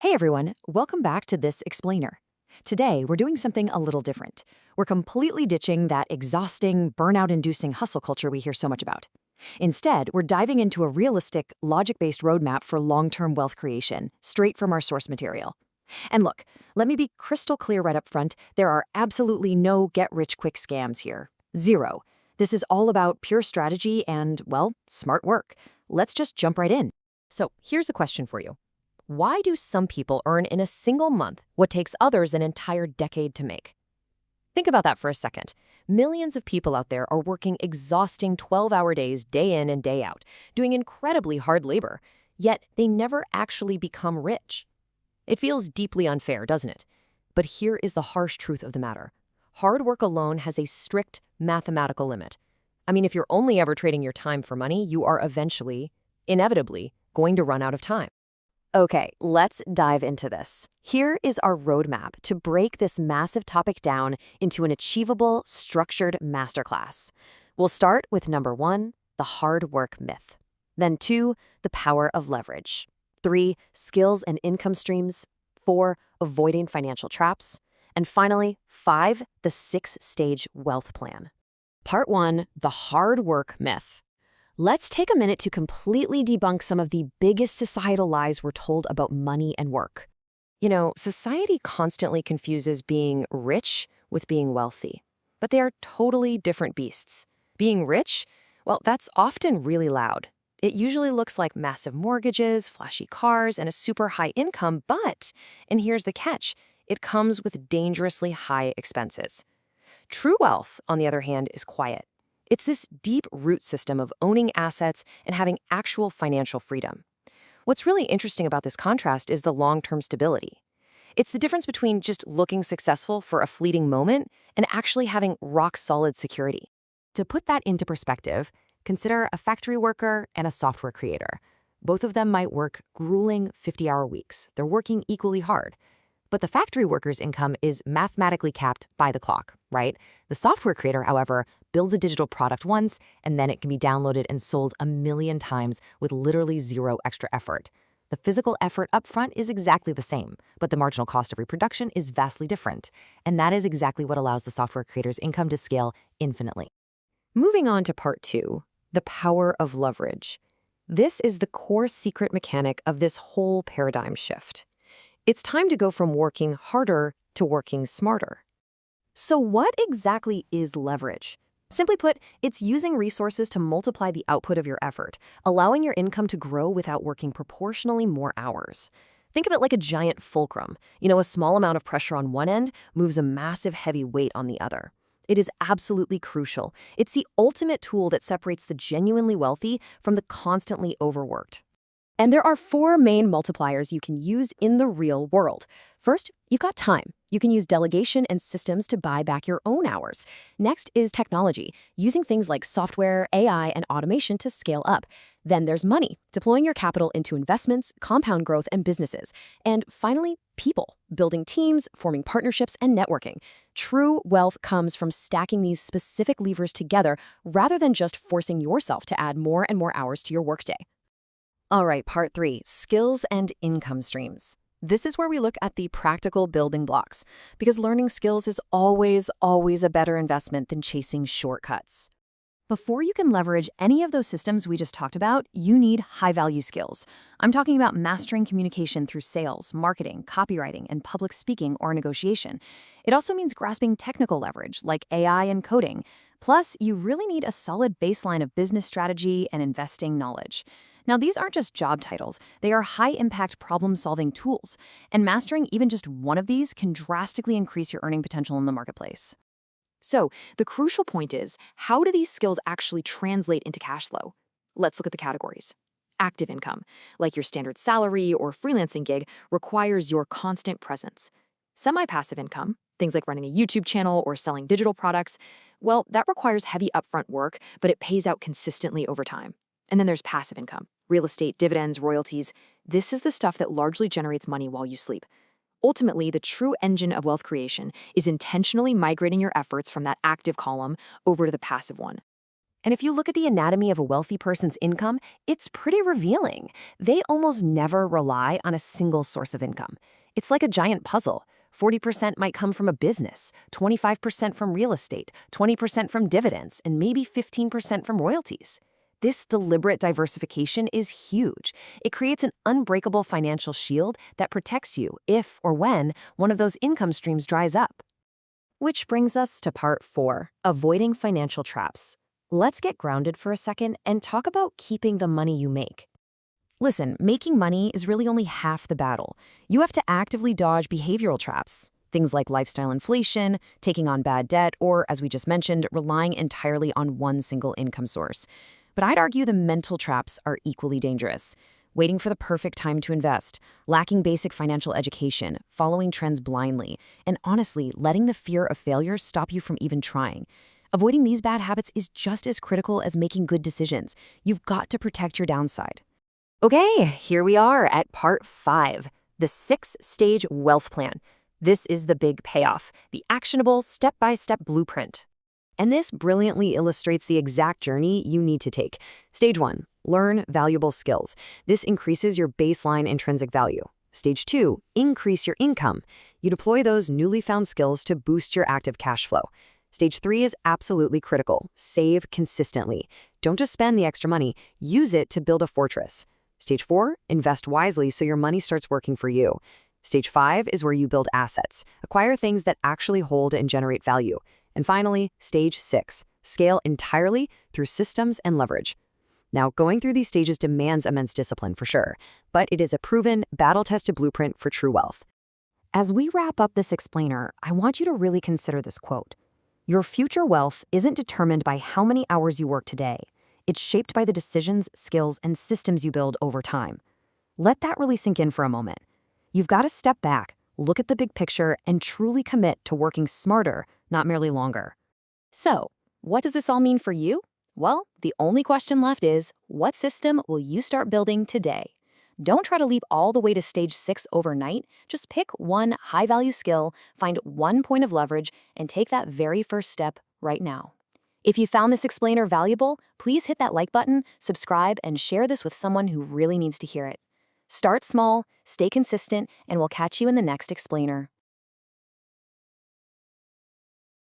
Hey everyone, welcome back to this explainer. Today, we're doing something a little different. We're completely ditching that exhausting, burnout-inducing hustle culture we hear so much about. Instead, we're diving into a realistic, logic-based roadmap for long-term wealth creation, straight from our source material. And look, let me be crystal clear right up front, there are absolutely no get-rich-quick scams here. Zero. This is all about pure strategy and, well, smart work. Let's just jump right in. So here's a question for you. Why do some people earn in a single month what takes others an entire decade to make? Think about that for a second. Millions of people out there are working exhausting 12-hour days day in and day out, doing incredibly hard labor, yet they never actually become rich. It feels deeply unfair, doesn't it? But here is the harsh truth of the matter. Hard work alone has a strict mathematical limit. I mean, if you're only ever trading your time for money, you are eventually, inevitably, going to run out of time. Okay, let's dive into this. Here is our roadmap to break this massive topic down into an achievable, structured masterclass. We'll start with number 1, the hard work myth. Then 2, the power of leverage. 3, skills and income streams. 4, avoiding financial traps. And finally, 5, the 6-stage wealth plan. Part 1, the hard work myth. Let's take a minute to completely debunk some of the biggest societal lies we're told about money and work. You know, society constantly confuses being rich with being wealthy, but they are totally different beasts. Being rich, well, that's often really loud. It usually looks like massive mortgages, flashy cars, and a super high income, but, and here's the catch, it comes with dangerously high expenses. True wealth, on the other hand, is quiet. It's this deep root system of owning assets and having actual financial freedom. What's really interesting about this contrast is the long-term stability. It's the difference between just looking successful for a fleeting moment and actually having rock-solid security. To put that into perspective, consider a factory worker and a software creator. Both of them might work grueling 50-hour weeks. They're working equally hard. But the factory worker's income is mathematically capped by the clock, right? The software creator, however, builds a digital product once, and then it can be downloaded and sold 1,000,000 times with literally zero extra effort. The physical effort upfront is exactly the same, but the marginal cost of reproduction is vastly different. And that is exactly what allows the software creator's income to scale infinitely. Moving on to part 2, the power of leverage. This is the core secret mechanic of this whole paradigm shift. It's time to go from working harder to working smarter. So what exactly is leverage? Simply put, it's using resources to multiply the output of your effort, allowing your income to grow without working proportionally more hours. Think of it like a giant fulcrum. You know, a small amount of pressure on one end moves a massive heavy weight on the other. It is absolutely crucial. It's the ultimate tool that separates the genuinely wealthy from the constantly overworked. And there are 4 main multipliers you can use in the real world. First, you've got time. You can use delegation and systems to buy back your own hours. Next is technology, using things like software, AI, and automation to scale up. Then there's money, deploying your capital into investments, compound growth, and businesses. And finally, people, building teams, forming partnerships, and networking. True wealth comes from stacking these specific levers together rather than just forcing yourself to add more and more hours to your workday. All right, part 3, skills and income streams. This is where we look at the practical building blocks, because learning skills is always a better investment than chasing shortcuts. Before you can leverage any of those systems we just talked about, you need high-value skills. I'm talking about mastering communication through sales, marketing, copywriting, and public speaking or negotiation. It also means grasping technical leverage like AI and coding. Plus, you really need a solid baseline of business strategy and investing knowledge. Now, these aren't just job titles. They are high-impact problem-solving tools, and mastering even just one of these can drastically increase your earning potential in the marketplace. So, the crucial point is, how do these skills actually translate into cash flow? Let's look at the categories. Active income, like your standard salary or freelancing gig, requires your constant presence. Semi-passive income, things like running a YouTube channel or selling digital products, well, that requires heavy upfront work, but it pays out consistently over time. And then there's passive income, real estate, dividends, royalties. This is the stuff that largely generates money while you sleep. Ultimately, the true engine of wealth creation is intentionally migrating your efforts from that active column over to the passive one. And if you look at the anatomy of a wealthy person's income, it's pretty revealing. They almost never rely on a single source of income. It's like a giant puzzle. 40% might come from a business, 25% from real estate, 20% from dividends, and maybe 15% from royalties. This deliberate diversification is huge. It creates an unbreakable financial shield that protects you if or when one of those income streams dries up. Which brings us to part 4, avoiding financial traps. Let's get grounded for a second and talk about keeping the money you make. Listen, making money is really only half the battle. You have to actively dodge behavioral traps. Things like lifestyle inflation, taking on bad debt, or, as we just mentioned, relying entirely on one single income source. But I'd argue the mental traps are equally dangerous. Waiting for the perfect time to invest, lacking basic financial education, following trends blindly, and honestly, letting the fear of failure stop you from even trying. Avoiding these bad habits is just as critical as making good decisions. You've got to protect your downside. Okay, here we are at part 5, the 6-stage wealth plan. This is the big payoff, the actionable step-by-step blueprint. And this brilliantly illustrates the exact journey you need to take. Stage 1, learn valuable skills. This increases your baseline intrinsic value. Stage 2, increase your income. You deploy those newly found skills to boost your active cash flow. Stage 3 is absolutely critical. Save consistently. Don't just spend the extra money, use it to build a fortress. Stage 4, invest wisely so your money starts working for you. Stage 5 is where you build assets, acquire things that actually hold and generate value. And finally, stage 6, scale entirely through systems and leverage. Now, going through these stages demands immense discipline for sure, but it is a proven, battle-tested blueprint for true wealth. As we wrap up this explainer, I want you to really consider this quote. Your future wealth isn't determined by how many hours you work today. It's shaped by the decisions, skills, and systems you build over time. Let that really sink in for a moment. You've got to step back, look at the big picture, and truly commit to working smarter, not merely longer. So, what does this all mean for you? Well, the only question left is, what system will you start building today? Don't try to leap all the way to stage 6 overnight. Just pick one high-value skill, find one point of leverage, and take that very first step right now. If you found this explainer valuable, please hit that like button, subscribe, and share this with someone who really needs to hear it. Start small, stay consistent, and we'll catch you in the next explainer.